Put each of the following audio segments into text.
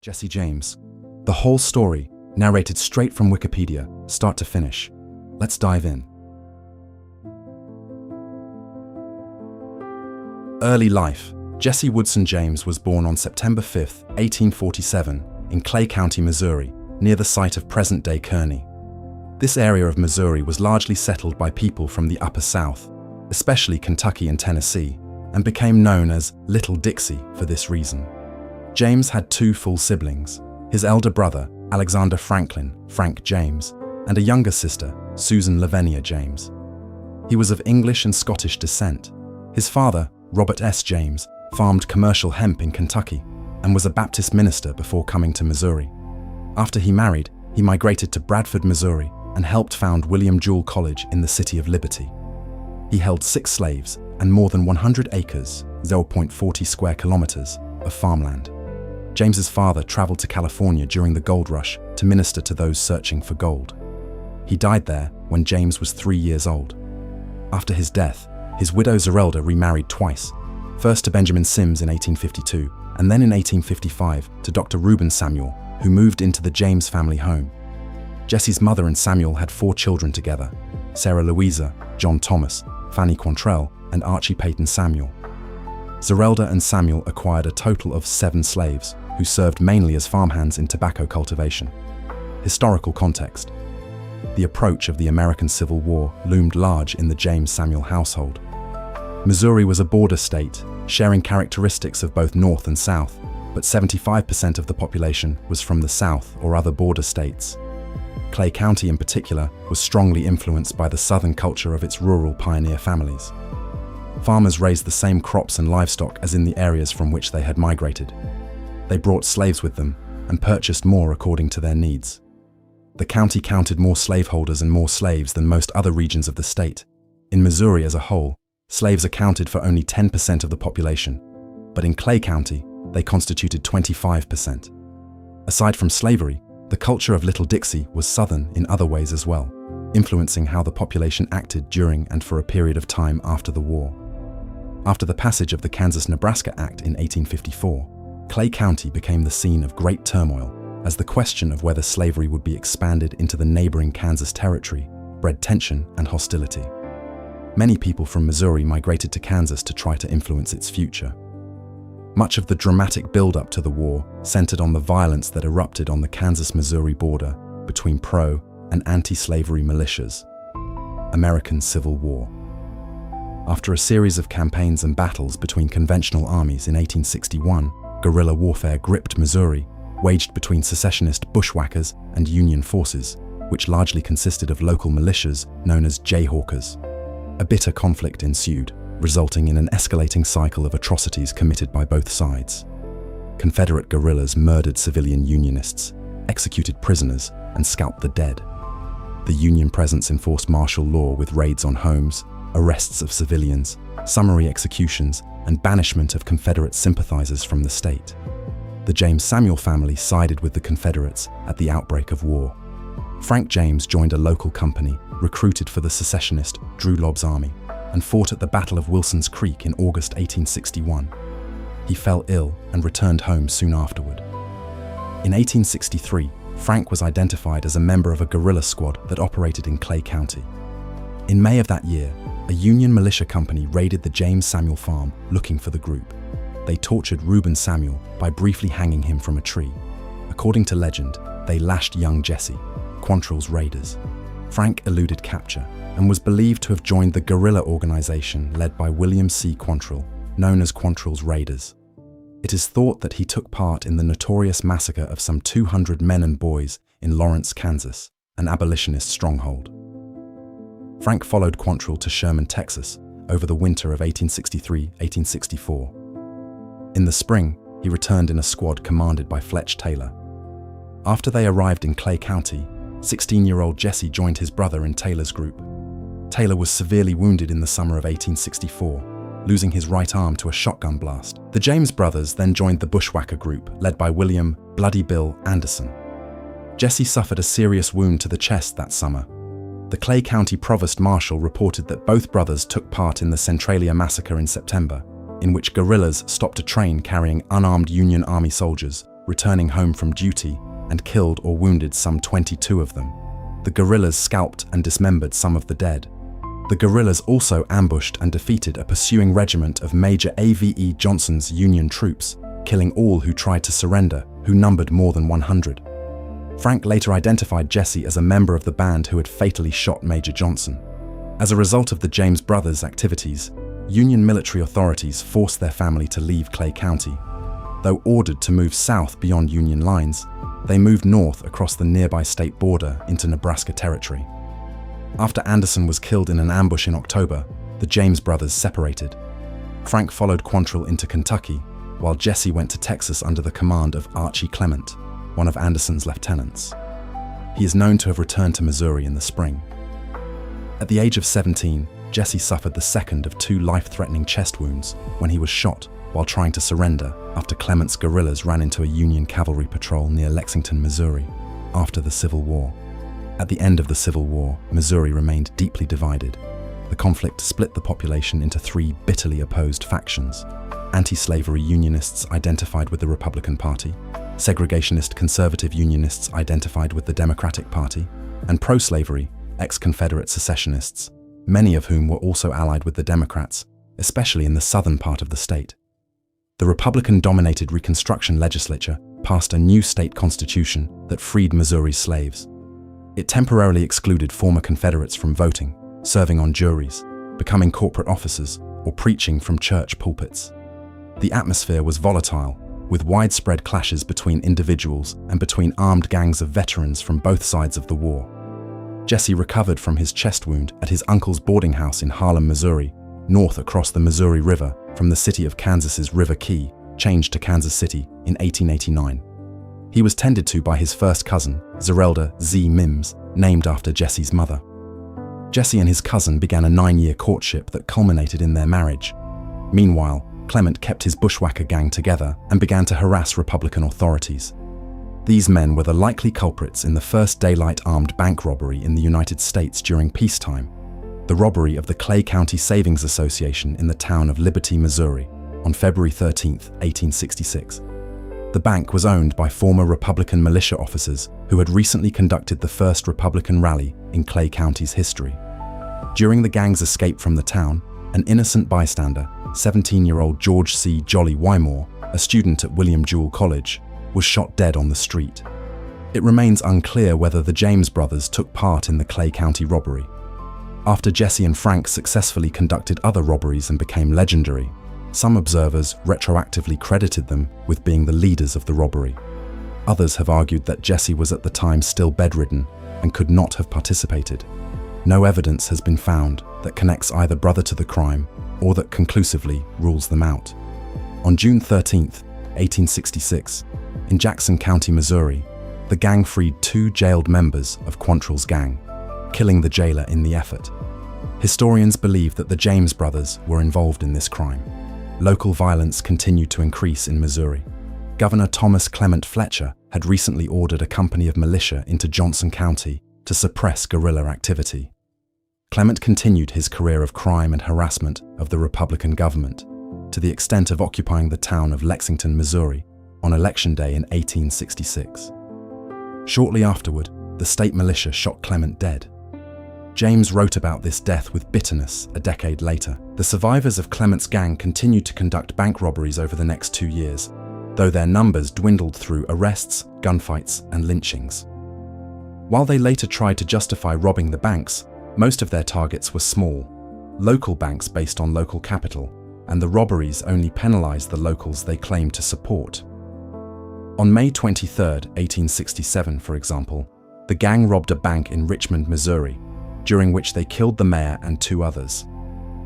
Jesse James. The whole story, narrated straight from Wikipedia, start to finish. Let's dive in. Early life. Jesse Woodson James was born on September 5, 1847, in Clay County, Missouri, near the site of present-day Kearney. This area of Missouri was largely settled by people from the Upper South, especially Kentucky and Tennessee, and became known as Little Dixie for this reason. James had two full siblings, his elder brother, Alexander Franklin, Frank James, and a younger sister, Susan Lavinia James. He was of English and Scottish descent. His father, Robert S. James, farmed commercial hemp in Kentucky and was a Baptist minister before coming to Missouri. After he married, he migrated to Bradford, Missouri, and helped found William Jewell College in the City of Liberty. He held 6 slaves and more than 100 acres, 0.40 square kilometers, of farmland. James's father traveled to California during the gold rush to minister to those searching for gold. He died there when James was 3 years old. After his death, his widow Zerelda remarried twice, first to Benjamin Sims in 1852, and then in 1855 to Dr. Reuben Samuel, who moved into the James family home. Jesse's mother and Samuel had 4 children together: Sarah Louisa, John Thomas, Fanny Quantrill, and Archie Peyton Samuel. Zerelda and Samuel acquired a total of 7 slaves, who served mainly as farmhands in tobacco cultivation. Historical context. The approach of the American Civil War loomed large in the James Samuel household. Missouri was a border state, sharing characteristics of both North and South, but 75% of the population was from the South or other border states. Clay County in particular was strongly influenced by the Southern culture of its rural pioneer families. Farmers raised the same crops and livestock as in the areas from which they had migrated. They brought slaves with them and purchased more according to their needs. The county counted more slaveholders and more slaves than most other regions of the state. In Missouri as a whole, slaves accounted for only 10% of the population, but in Clay County, they constituted 25%. Aside from slavery, the culture of Little Dixie was Southern in other ways as well, influencing how the population acted during and for a period of time after the war. After the passage of the Kansas-Nebraska Act in 1854, Clay County became the scene of great turmoil as the question of whether slavery would be expanded into the neighboring Kansas territory bred tension and hostility. Many people from Missouri migrated to Kansas to try to influence its future. Much of the dramatic build-up to the war centered on the violence that erupted on the Kansas-Missouri border between pro- and anti-slavery militias. American Civil War. After a series of campaigns and battles between conventional armies in 1861, guerrilla warfare gripped Missouri, waged between secessionist bushwhackers and Union forces, which largely consisted of local militias known as Jayhawkers. A bitter conflict ensued, resulting in an escalating cycle of atrocities committed by both sides. Confederate guerrillas murdered civilian Unionists, executed prisoners, and scalped the dead. The Union presence enforced martial law with raids on homes, arrests of civilians, summary executions, and banishment of Confederate sympathizers from the state. The James Samuel family sided with the Confederates at the outbreak of war. Frank James joined a local company, recruited for the secessionist Drew Lobb's army, and fought at the Battle of Wilson's Creek in August 1861. He fell ill and returned home soon afterward. In 1863, Frank was identified as a member of a guerrilla squad that operated in Clay County. In May of that year, a Union militia company raided the James Samuel farm looking for the group. They tortured Reuben Samuel by briefly hanging him from a tree. According to legend, they lashed young Jesse, Quantrill's raiders. Frank eluded capture and was believed to have joined the guerrilla organization led by William C. Quantrill, known as Quantrill's Raiders. It is thought that he took part in the notorious massacre of some 200 men and boys in Lawrence, Kansas, an abolitionist stronghold. Frank followed Quantrill to Sherman, Texas, over the winter of 1863-1864. In the spring, he returned in a squad commanded by Fletch Taylor. After they arrived in Clay County, 16-year-old Jesse joined his brother in Taylor's group. Taylor was severely wounded in the summer of 1864, losing his right arm to a shotgun blast. The James brothers then joined the bushwhacker group, led by William "Bloody Bill" Anderson. Jesse suffered a serious wound to the chest that summer. The Clay County Provost Marshal reported that both brothers took part in the Centralia Massacre in September, in which guerrillas stopped a train carrying unarmed Union Army soldiers returning home from duty, and killed or wounded some 22 of them. The guerrillas scalped and dismembered some of the dead. The guerrillas also ambushed and defeated a pursuing regiment of Major A.V.E. Johnson's Union troops, killing all who tried to surrender, who numbered more than 100. Frank later identified Jesse as a member of the band who had fatally shot Major Johnson. As a result of the James brothers' activities, Union military authorities forced their family to leave Clay County. Though ordered to move south beyond Union lines, they moved north across the nearby state border into Nebraska Territory. After Anderson was killed in an ambush in October, the James brothers separated. Frank followed Quantrill into Kentucky, while Jesse went to Texas under the command of Archie Clement, one of Anderson's lieutenants. He is known to have returned to Missouri in the spring. At the age of 17, Jesse suffered the second of 2 life-threatening chest wounds when he was shot while trying to surrender after Clement's guerrillas ran into a Union cavalry patrol near Lexington, Missouri, after the Civil War. At the end of the Civil War, Missouri remained deeply divided. The conflict split the population into 3 bitterly opposed factions: anti-slavery Unionists identified with the Republican Party, segregationist conservative Unionists identified with the Democratic Party, and pro-slavery ex-Confederate secessionists, many of whom were also allied with the Democrats, especially in the southern part of the state. The Republican-dominated Reconstruction legislature passed a new state constitution that freed Missouri's slaves. It temporarily excluded former Confederates from voting, serving on juries, becoming corporate officers, or preaching from church pulpits. The atmosphere was volatile, with widespread clashes between individuals and between armed gangs of veterans from both sides of the war. Jesse recovered from his chest wound at his uncle's boarding house in Harlem, Missouri, north across the Missouri River from the city of Kansas's River Key, changed to Kansas City in 1889. He was tended to by his first cousin, Zerelda Z. Mims, named after Jesse's mother. Jesse and his cousin began a 9-year courtship that culminated in their marriage. Meanwhile, Clement kept his bushwhacker gang together and began to harass Republican authorities. These men were the likely culprits in the first daylight armed bank robbery in the United States during peacetime, the robbery of the Clay County Savings Association in the town of Liberty, Missouri, on February 13, 1866. The bank was owned by former Republican militia officers who had recently conducted the first Republican rally in Clay County's history. During the gang's escape from the town, an innocent bystander, 17-year-old George C. Jolly Wymore, a student at William Jewell College, was shot dead on the street. It remains unclear whether the James brothers took part in the Clay County robbery. After Jesse and Frank successfully conducted other robberies and became legendary, some observers retroactively credited them with being the leaders of the robbery. Others have argued that Jesse was at the time still bedridden and could not have participated. No evidence has been found that connects either brother to the crime or that conclusively rules them out. On June 13, 1866, in Jackson County, Missouri, the gang freed 2 jailed members of Quantrill's gang, killing the jailer in the effort. Historians believe that the James brothers were involved in this crime. Local violence continued to increase in Missouri. Governor Thomas Clement Fletcher had recently ordered a company of militia into Johnson County to suppress guerrilla activity. Clement continued his career of crime and harassment of the Republican government, to the extent of occupying the town of Lexington, Missouri, on Election Day in 1866. Shortly afterward, the state militia shot Clement dead. James wrote about this death with bitterness a decade later. The survivors of Clement's gang continued to conduct bank robberies over the next 2 years, though their numbers dwindled through arrests, gunfights, and lynchings. While they later tried to justify robbing the banks, most of their targets were small, local banks based on local capital, and the robberies only penalized the locals they claimed to support. On May 23, 1867, for example, the gang robbed a bank in Richmond, Missouri, during which they killed the mayor and 2 others.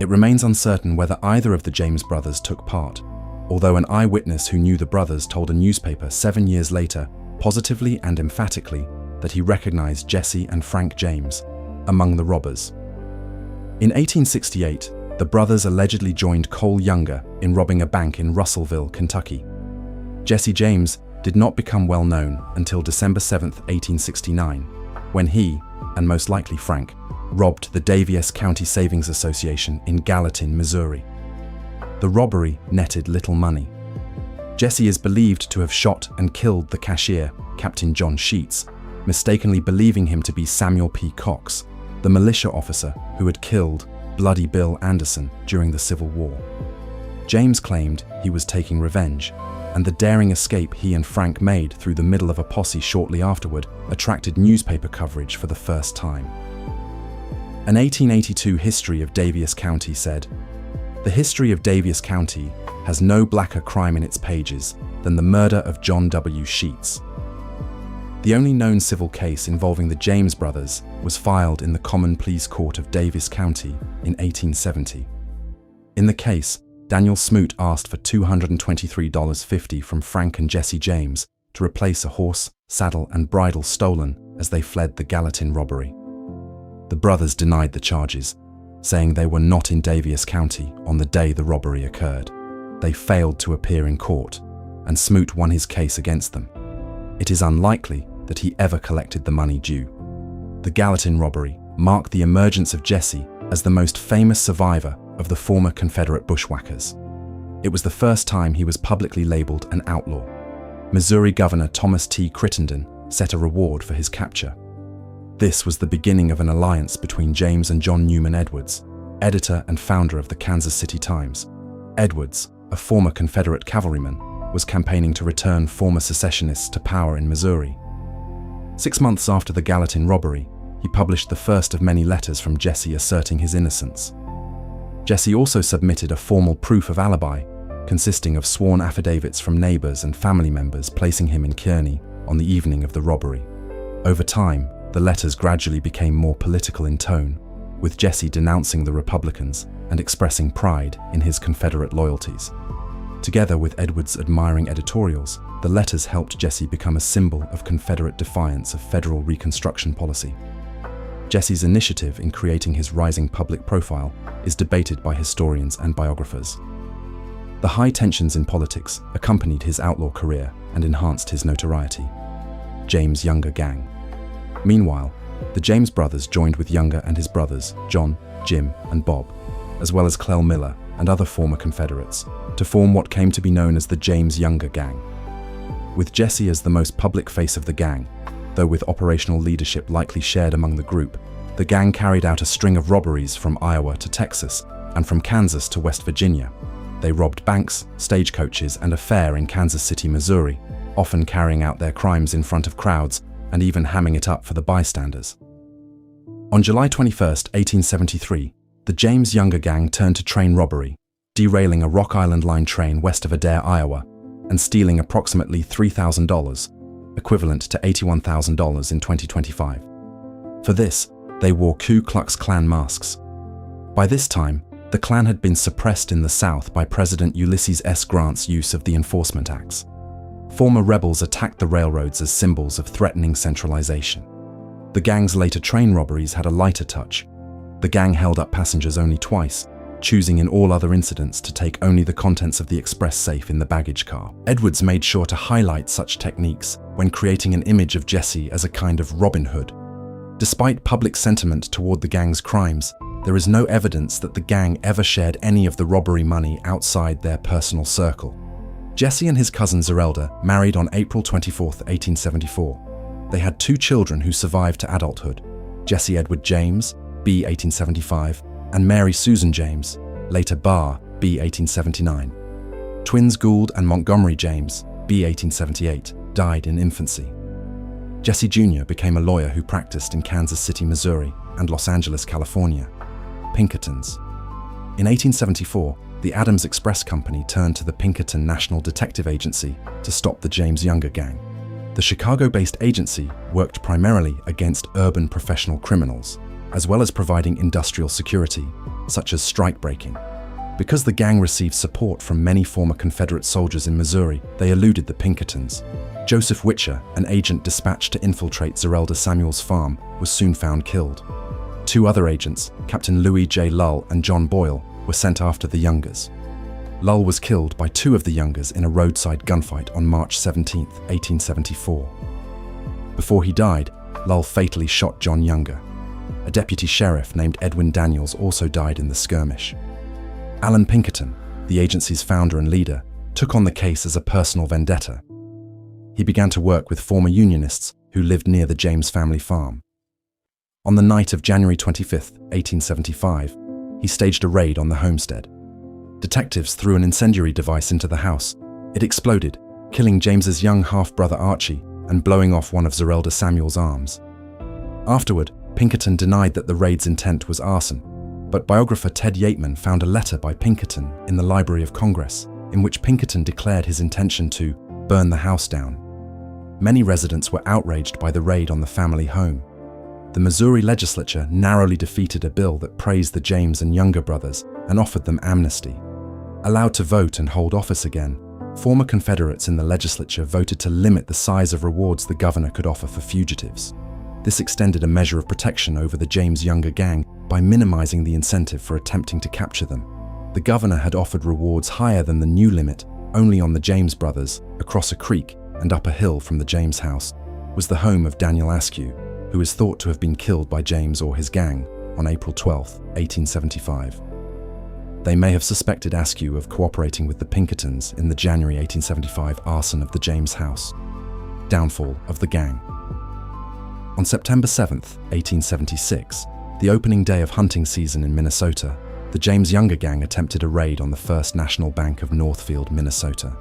It remains uncertain whether either of the James brothers took part, although an eyewitness who knew the brothers told a newspaper 7 years later, positively and emphatically, that he recognized Jesse and Frank James among the robbers. In 1868, the brothers allegedly joined Cole Younger in robbing a bank in Russellville, Kentucky. Jesse James did not become well known until December 7, 1869, when he, and most likely Frank, robbed the Daviess County Savings Association in Gallatin, Missouri. The robbery netted little money. Jesse is believed to have shot and killed the cashier, Captain John Sheets, mistakenly believing him to be Samuel P. Cox, the militia officer who had killed Bloody Bill Anderson during the Civil War. James claimed he was taking revenge, and the daring escape he and Frank made through the middle of a posse shortly afterward attracted newspaper coverage for the first time. An 1882 history of Daviess County said, "The history of Daviess County has no blacker crime in its pages than the murder of John W. Sheets." The only known civil case involving the James brothers was filed in the Common Pleas Court of Daviess County in 1870. In the case, Daniel Smoot asked for $223.50 from Frank and Jesse James to replace a horse, saddle, and bridle stolen as they fled the Gallatin robbery. The brothers denied the charges, saying they were not in Daviess County on the day the robbery occurred. They failed to appear in court, and Smoot won his case against them. It is unlikely that he ever collected the money due. The Gallatin robbery marked the emergence of Jesse as the most famous survivor of the former Confederate bushwhackers. It was the first time he was publicly labeled an outlaw. Missouri Governor Thomas T. Crittenden set a reward for his capture. This was the beginning of an alliance between James and John Newman Edwards, editor and founder of the Kansas City Times. Edwards, a former Confederate cavalryman, was campaigning to return former secessionists to power in Missouri. 6 months after the Gallatin robbery, he published the first of many letters from Jesse asserting his innocence. Jesse also submitted a formal proof of alibi, consisting of sworn affidavits from neighbors and family members placing him in Kearney on the evening of the robbery. Over time, the letters gradually became more political in tone, with Jesse denouncing the Republicans and expressing pride in his Confederate loyalties. Together with Edwards' admiring editorials, the letters helped Jesse become a symbol of Confederate defiance of federal Reconstruction policy. Jesse's initiative in creating his rising public profile is debated by historians and biographers. The high tensions in politics accompanied his outlaw career and enhanced his notoriety. James' Younger Gang. Meanwhile, the James brothers joined with Younger and his brothers, John, Jim, and Bob, as well as Clell Miller and other former Confederates, to form what came to be known as the James Younger Gang. With Jesse as the most public face of the gang, though with operational leadership likely shared among the group, the gang carried out a string of robberies from Iowa to Texas and from Kansas to West Virginia. They robbed banks, stagecoaches, and a fair in Kansas City, Missouri, often carrying out their crimes in front of crowds and even hamming it up for the bystanders. On July 21, 1873, the James Younger Gang turned to train robbery, derailing a Rock Island Line train west of Adair, Iowa, and stealing approximately $3,000, equivalent to $81,000 in 2025. For this, they wore Ku Klux Klan masks. By this time, the Klan had been suppressed in the South by President Ulysses S. Grant's use of the Enforcement Acts. Former rebels attacked the railroads as symbols of threatening centralization. The gang's later train robberies had a lighter touch. The gang held up passengers only twice, choosing in all other incidents to take only the contents of the express safe in the baggage car. Edwards made sure to highlight such techniques when creating an image of Jesse as a kind of Robin Hood. Despite public sentiment toward the gang's crimes, there is no evidence that the gang ever shared any of the robbery money outside their personal circle. Jesse and his cousin Zerelda married on April 24, 1874. They had 2 children who survived to adulthood, Jesse Edward James, B. 1875, and Mary Susan James, later Barr, B. 1879. Twins Gould and Montgomery James, B. 1878, died in infancy. Jesse Jr. became a lawyer who practiced in Kansas City, Missouri, and Los Angeles, California. Pinkertons. In 1874, the Adams Express Company turned to the Pinkerton National Detective Agency to stop the James Younger Gang. The Chicago-based agency worked primarily against urban professional criminals, as well as providing industrial security, such as strike-breaking. Because the gang received support from many former Confederate soldiers in Missouri, they eluded the Pinkertons. Joseph Witcher, an agent dispatched to infiltrate Zerelda Samuel's farm, was soon found killed. 2 other agents, Captain Louis J. Lull and John Boyle, were sent after the Youngers. Lull was killed by 2 of the Youngers in a roadside gunfight on March 17, 1874. Before he died, Lull fatally shot John Younger. A deputy sheriff named Edwin Daniels also died in the skirmish. Alan Pinkerton, the agency's founder and leader, took on the case as a personal vendetta. He began to work with former Unionists who lived near the James family farm. On the night of January 25, 1875, he staged a raid on the homestead. Detectives threw an incendiary device into the house. It exploded, killing James's young half-brother Archie and blowing off one of Zerelda Samuel's arms. Afterward, Pinkerton denied that the raid's intent was arson, but biographer Ted Yateman found a letter by Pinkerton in the Library of Congress in which Pinkerton declared his intention to burn the house down. Many residents were outraged by the raid on the family home. The Missouri legislature narrowly defeated a bill that praised the James and younger brothers and offered them amnesty. Allowed to vote and hold office again, former Confederates in the legislature voted to limit the size of rewards the governor could offer for fugitives. This extended a measure of protection over the James Younger gang by minimizing the incentive for attempting to capture them. The governor had offered rewards higher than the new limit only on the James brothers. Across a creek and up a hill from the James house was the home of Daniel Askew, who is thought to have been killed by James or his gang on April 12, 1875. They may have suspected Askew of cooperating with the Pinkertons in the January 1875 arson of the James house. Downfall of the gang. On September 7, 1876, the opening day of hunting season in Minnesota, the James Younger gang attempted a raid on the First National Bank of Northfield, Minnesota.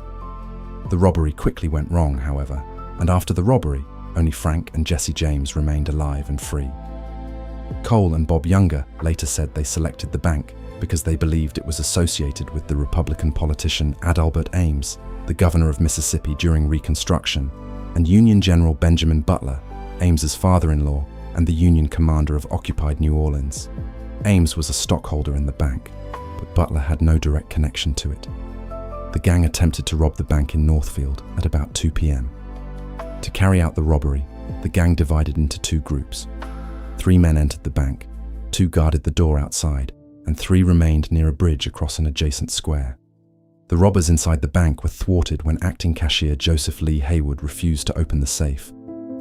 The robbery quickly went wrong, however, and after the robbery, only Frank and Jesse James remained alive and free. Cole and Bob Younger later said they selected the bank because they believed it was associated with the Republican politician Adalbert Ames, the governor of Mississippi during Reconstruction, and Union General Benjamin Butler, Ames's father-in-law and the Union commander of occupied New Orleans. Ames was a stockholder in the bank, but Butler had no direct connection to it. The gang attempted to rob the bank in Northfield at about 2 p.m. To carry out the robbery, the gang divided into two groups. 3 men entered the bank, 2 guarded the door outside, and 3 remained near a bridge across an adjacent square. The robbers inside the bank were thwarted when acting cashier Joseph Lee Haywood refused to open the safe,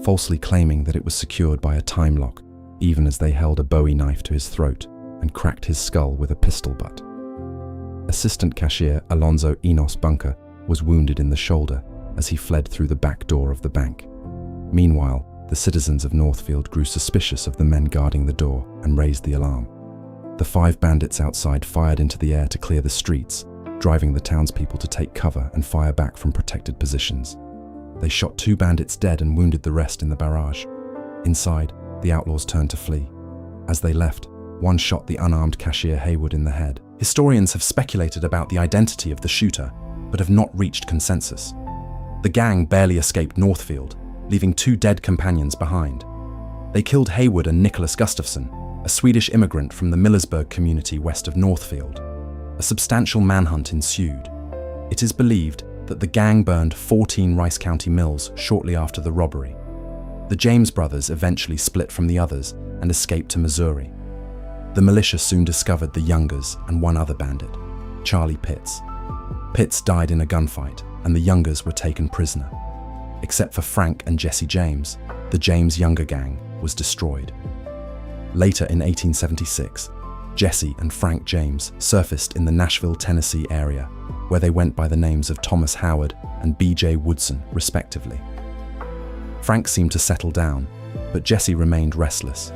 falsely claiming that it was secured by a time lock, even as they held a Bowie knife to his throat and cracked his skull with a pistol butt. Assistant cashier Alonzo Enos Bunker was wounded in the shoulder as he fled through the back door of the bank. Meanwhile, the citizens of Northfield grew suspicious of the men guarding the door and raised the alarm. The 5 bandits outside fired into the air to clear the streets, driving the townspeople to take cover and fire back from protected positions. They shot 2 bandits dead and wounded the rest in the barrage. Inside, the outlaws turned to flee. As they left, one shot the unarmed cashier Haywood in the head. Historians have speculated about the identity of the shooter, but have not reached consensus. The gang barely escaped Northfield, leaving 2 dead companions behind. They killed Haywood and Nicholas Gustafson, a Swedish immigrant from the Millersburg community west of Northfield. A substantial manhunt ensued. It is believed that the gang burned 14 Rice County mills shortly after the robbery. The James brothers eventually split from the others and escaped to Missouri. The militia soon discovered the Youngers and one other bandit, Charlie Pitts. Pitts died in a gunfight, and the Youngers were taken prisoner. Except for Frank and Jesse James, the James Younger gang was destroyed. Later in 1876, Jesse and Frank James surfaced in the Nashville, Tennessee area, where they went by the names of Thomas Howard and B.J. Woodson, respectively. Frank seemed to settle down, but Jesse remained restless.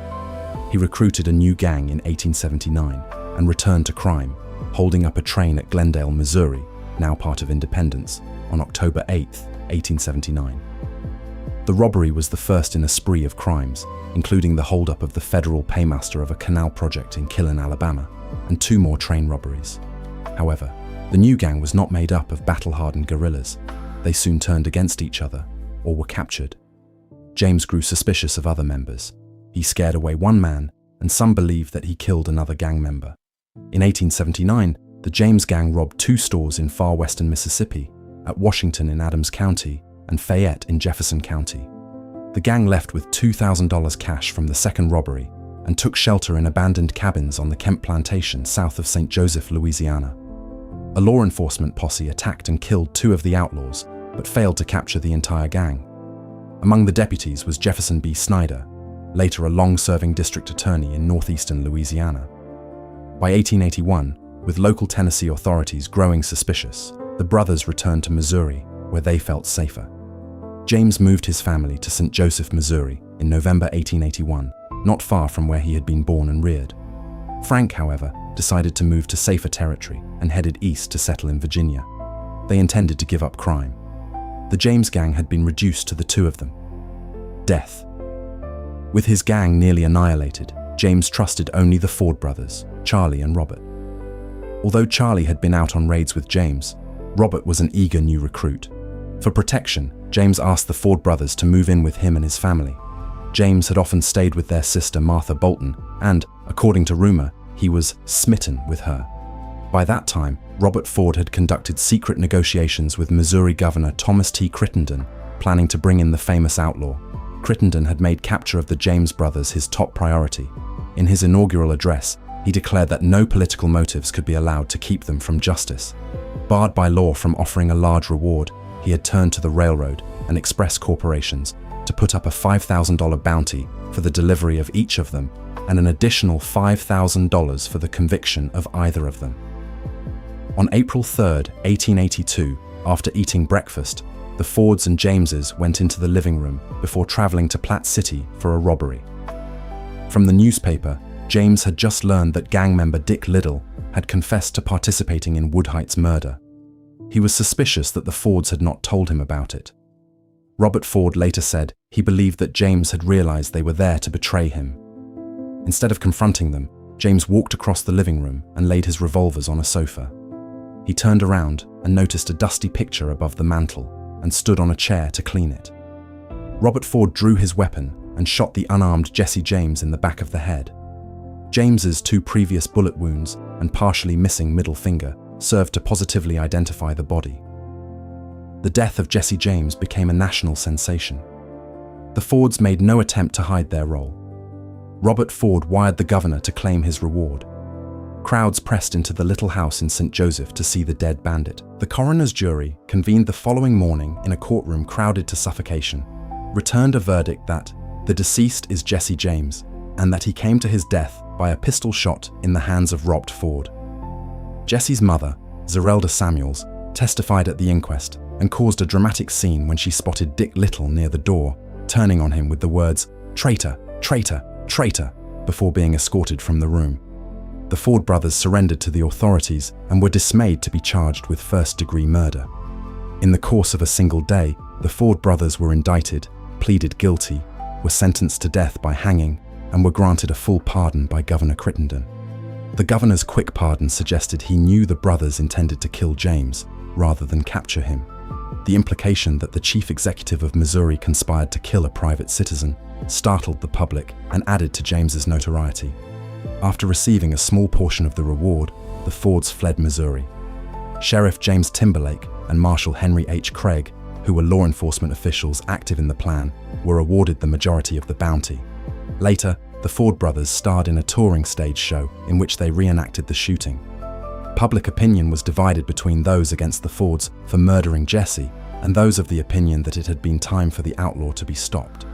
He recruited a new gang in 1879 and returned to crime, holding up a train at Glendale, Missouri, now part of Independence, on October 8, 1879. The robbery was the first in a spree of crimes, including the holdup of the federal paymaster of a canal project in Killen, Alabama, and 2 more train robberies. However, the new gang was not made up of battle-hardened guerrillas. They soon turned against each other, or were captured. James grew suspicious of other members. He scared away one man, and some believe that he killed another gang member. In 1879, the James gang robbed 2 stores in far western Mississippi, at Washington in Adams County and Fayette in Jefferson County. The gang left with $2,000 cash from the second robbery and took shelter in abandoned cabins on the Kemp Plantation south of St. Joseph, Louisiana. A law enforcement posse attacked and killed 2 of the outlaws, but failed to capture the entire gang. Among the deputies was Jefferson B. Snyder, later a long-serving district attorney in northeastern Louisiana. By 1881, with local Tennessee authorities growing suspicious, the brothers returned to Missouri, where they felt safer. James moved his family to St. Joseph, Missouri, in November 1881, not far from where he had been born and reared. Frank, however, decided to move to safer territory and headed east to settle in Virginia. They intended to give up crime. The James gang had been reduced to the two of them. Death. With his gang nearly annihilated, James trusted only the Ford brothers, Charlie and Robert. Although Charlie had been out on raids with James, Robert was an eager new recruit. For protection, James asked the Ford brothers to move in with him and his family. James had often stayed with their sister Martha Bolton and, according to rumor, he was smitten with her. By that time, Robert Ford had conducted secret negotiations with Missouri Governor Thomas T. Crittenden, planning to bring in the famous outlaw. Crittenden had made capture of the James brothers his top priority. In his inaugural address, he declared that no political motives could be allowed to keep them from justice. Barred by law from offering a large reward, he had turned to the railroad and express corporations to put up a $5,000 bounty for the delivery of each of them and an additional $5,000 for the conviction of either of them. On April 3, 1882, after eating breakfast, the Fords and Jameses went into the living room before traveling to Platte City for a robbery. From the newspaper, James had just learned that gang member Dick Liddell had confessed to participating in Woodhite's murder. He was suspicious that the Fords had not told him about it. Robert Ford later said he believed that James had realized they were there to betray him. Instead of confronting them, James walked across the living room and laid his revolvers on a sofa. He turned around and noticed a dusty picture above the mantel and stood on a chair to clean it. Robert Ford drew his weapon and shot the unarmed Jesse James in the back of the head. James's two previous bullet wounds and partially missing middle finger served to positively identify the body. The death of Jesse James became a national sensation. The Fords made no attempt to hide their role. Robert Ford wired the governor to claim his reward. Crowds pressed into the little house in St. Joseph to see the dead bandit. The coroner's jury, convened the following morning in a courtroom crowded to suffocation, returned a verdict that the deceased is Jesse James and that he came to his death by a pistol shot in the hands of Robert Ford. Jesse's mother, Zerelda Samuels, testified at the inquest and caused a dramatic scene when she spotted Dick Little near the door, turning on him with the words, "Traitor, traitor, traitor," before being escorted from the room. The Ford brothers surrendered to the authorities and were dismayed to be charged with first-degree murder. In the course of a single day, the Ford brothers were indicted, pleaded guilty, were sentenced to death by hanging, and were granted a full pardon by Governor Crittenden. The governor's quick pardon suggested he knew the brothers intended to kill James rather than capture him. The implication that the chief executive of Missouri conspired to kill a private citizen startled the public and added to James's notoriety. After receiving a small portion of the reward, the Fords fled Missouri. Sheriff James Timberlake and Marshal Henry H. Craig, who were law enforcement officials active in the plan, were awarded the majority of the bounty. Later, the Ford brothers starred in a touring stage show in which they reenacted the shooting. Public opinion was divided between those against the Fords for murdering Jesse and those of the opinion that it had been time for the outlaw to be stopped.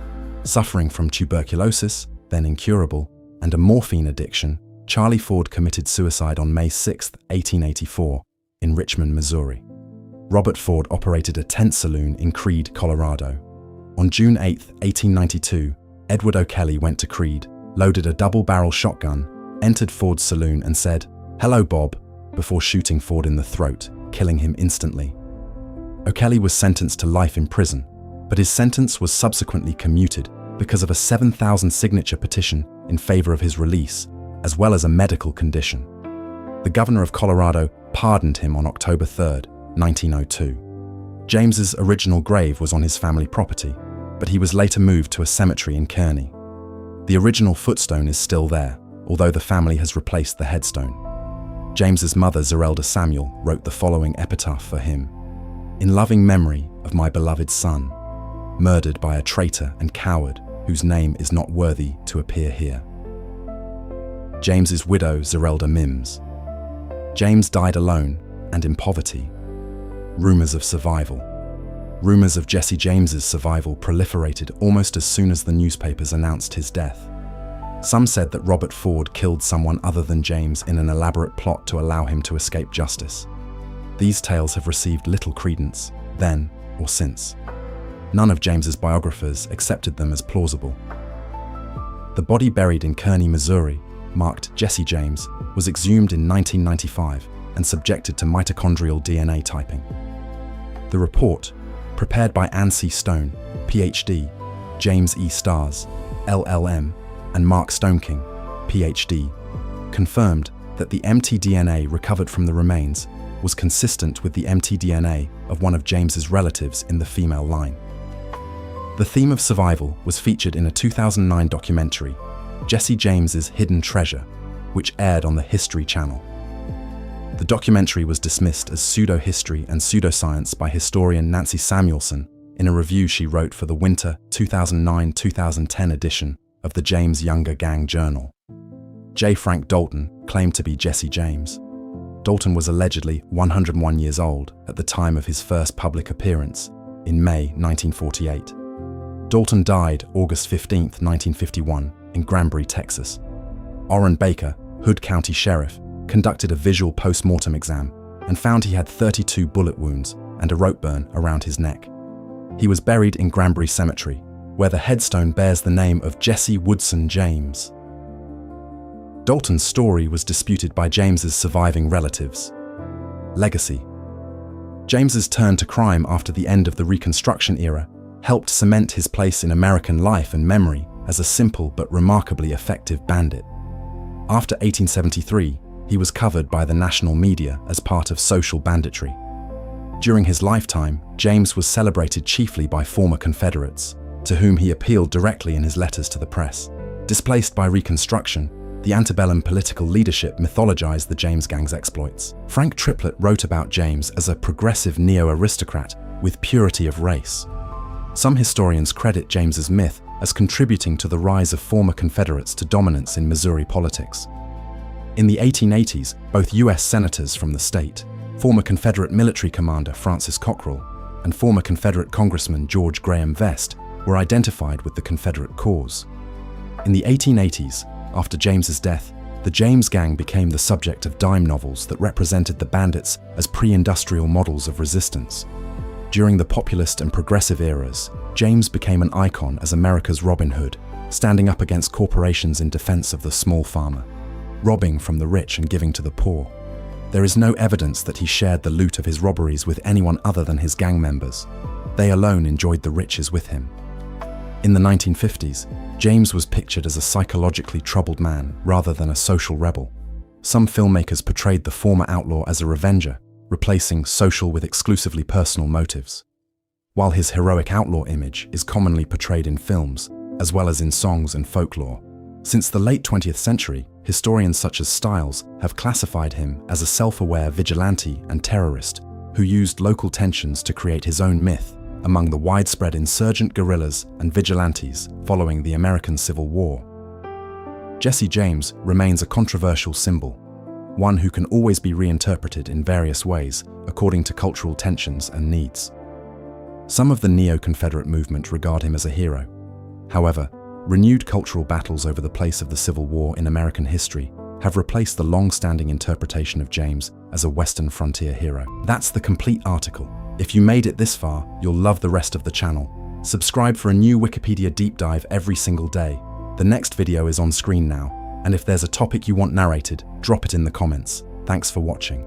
Suffering from tuberculosis, then incurable, and a morphine addiction, Charlie Ford committed suicide on May 6, 1884, in Richmond, Missouri. Robert Ford operated a tent saloon in Creede, Colorado. On June 8, 1892, Edward O'Kelly went to Creede, loaded a double-barrel shotgun, entered Ford's saloon and said, "Hello, Bob," before shooting Ford in the throat, killing him instantly. O'Kelly was sentenced to life in prison, but his sentence was subsequently commuted because of a 7,000 signature petition in favor of his release, as well as a medical condition. The governor of Colorado pardoned him on October 3, 1902. James's original grave was on his family property, but he was later moved to a cemetery in Kearney. The original footstone is still there, although the family has replaced the headstone. James's mother, Zerelda Samuel, wrote the following epitaph for him: "In loving memory of my beloved son, murdered by a traitor and coward whose name is not worthy to appear here." James's widow, Zerelda Mims. James died alone and in poverty. Rumors of survival. Rumors of Jesse James's survival proliferated almost as soon as the newspapers announced his death. Some said that Robert Ford killed someone other than James in an elaborate plot to allow him to escape justice. These tales have received little credence, then or since. None of James's biographers accepted them as plausible. The body buried in Kearney, Missouri, marked Jesse James, was exhumed in 1995 and subjected to mitochondrial DNA typing. The report, prepared by Anne C. Stone, Ph.D., James E. Stars, LLM, and Mark Stoneking, Ph.D., confirmed that the mtDNA recovered from the remains was consistent with the mtDNA of one of James's relatives in the female line. The theme of survival was featured in a 2009 documentary, Jesse James's Hidden Treasure, which aired on the History Channel. The documentary was dismissed as pseudo-history and pseudoscience by historian Nancy Samuelson in a review she wrote for the winter 2009-2010 edition of the James Younger Gang Journal. J. Frank Dalton claimed to be Jesse James. Dalton was allegedly 101 years old at the time of his first public appearance, in May 1948. Dalton died August 15, 1951, in Granbury, Texas. Orrin Baker, Hood County Sheriff, conducted a visual post-mortem exam and found he had 32 bullet wounds and a rope burn around his neck. He was buried in Granbury Cemetery, where the headstone bears the name of Jesse Woodson James. Dalton's story was disputed by James's surviving relatives. Legacy. James's turn to crime after the end of the Reconstruction era helped cement his place in American life and memory as a simple but remarkably effective bandit. After 1873, he was covered by the national media as part of social banditry. During his lifetime, James was celebrated chiefly by former Confederates, to whom he appealed directly in his letters to the press. Displaced by Reconstruction, the antebellum political leadership mythologized the James Gang's exploits. Frank Triplett wrote about James as a progressive neo-aristocrat with purity of race. Some historians credit James's myth as contributing to the rise of former Confederates to dominance in Missouri politics. In the 1880s, both U.S. senators from the state, former Confederate military commander Francis Cockrell, and former Confederate Congressman George Graham Vest were identified with the Confederate cause. In the 1880s, after James's death, the James Gang became the subject of dime novels that represented the bandits as pre-industrial models of resistance. During the populist and progressive eras, James became an icon as America's Robin Hood, standing up against corporations in defense of the small farmer, robbing from the rich and giving to the poor. There is no evidence that he shared the loot of his robberies with anyone other than his gang members. They alone enjoyed the riches with him. In the 1950s, James was pictured as a psychologically troubled man rather than a social rebel. Some filmmakers portrayed the former outlaw as a revenger, replacing social with exclusively personal motives. While his heroic outlaw image is commonly portrayed in films, as well as in songs and folklore, since the late 20th century, historians such as Stiles have classified him as a self-aware vigilante and terrorist who used local tensions to create his own myth among the widespread insurgent guerrillas and vigilantes following the American Civil War. Jesse James remains a controversial symbol, one who can always be reinterpreted in various ways according to cultural tensions and needs. Some of the neo-Confederate movement regard him as a hero. However, renewed cultural battles over the place of the Civil War in American history have replaced the long-standing interpretation of James as a Western frontier hero. That's the complete article. If you made it this far, you'll love the rest of the channel. Subscribe for a new Wikipedia deep dive every single day. The next video is on screen now, and if there's a topic you want narrated, drop it in the comments. Thanks for watching.